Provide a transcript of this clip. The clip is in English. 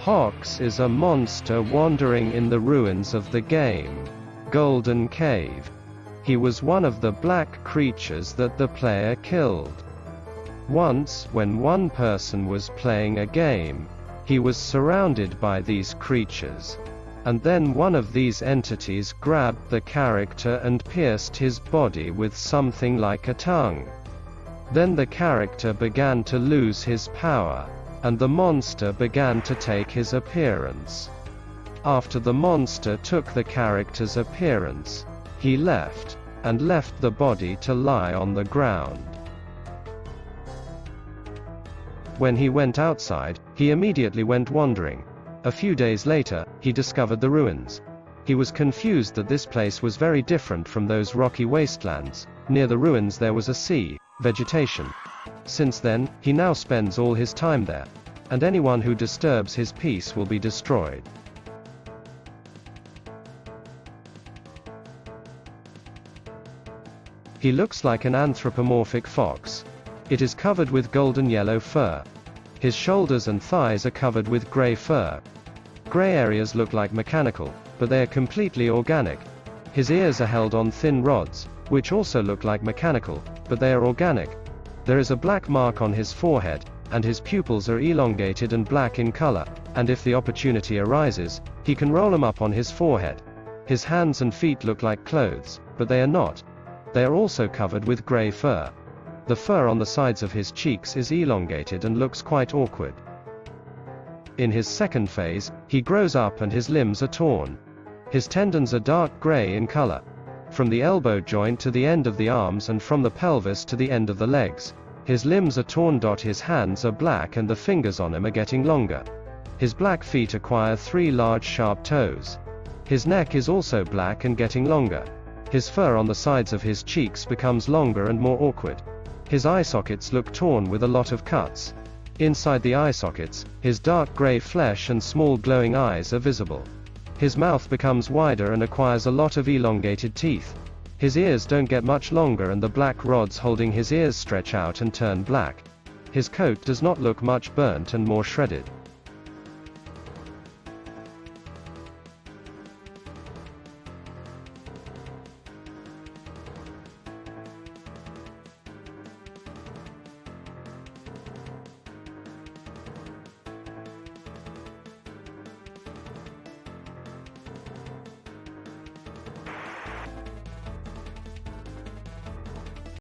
Hox is a monster wandering in the ruins of the game, Golden Cave. He was one of the black creatures that the player killed. Once, when one person was playing a game, he was surrounded by these creatures. And then one of these entities grabbed the character and pierced his body with something like a tongue. Then the character began to lose his power, and the monster began to take his appearance. After the monster took the character's appearance, he left the body to lie on the ground. When he went outside, he immediately went wandering. A few days later, he discovered the ruins. He was confused that this place was very different from those rocky wastelands. Near the ruins there was a sea, vegetation. Since then, he now spends all his time there, and anyone who disturbs his peace will be destroyed. He looks like an anthropomorphic fox. It is covered with golden yellow fur. His shoulders and thighs are covered with gray fur. Gray areas look like mechanical, but they are completely organic. His ears are held on thin rods, which also look like mechanical, but they are organic. There is a black mark on his forehead, and his pupils are elongated and black in color, and if the opportunity arises, he can roll them up on his forehead. His hands and feet look like clothes, but they are not. They are also covered with gray fur. The fur on the sides of his cheeks is elongated and looks quite awkward. In his second phase, he grows up and his limbs are torn. His tendons are dark gray in color. From the elbow joint to the end of the arms and from the pelvis to the end of the legs, his limbs are torn. His hands are black and the fingers on him are getting longer. His black feet acquire 3 large sharp toes. His neck is also black and getting longer. His fur on the sides of his cheeks becomes longer and more awkward. His eye sockets look torn with a lot of cuts. Inside the eye sockets, his dark gray flesh and small glowing eyes are visible. His mouth becomes wider and acquires a lot of elongated teeth. His ears don't get much longer and the black rods holding his ears stretch out and turn black. His coat does not look much burnt and more shredded.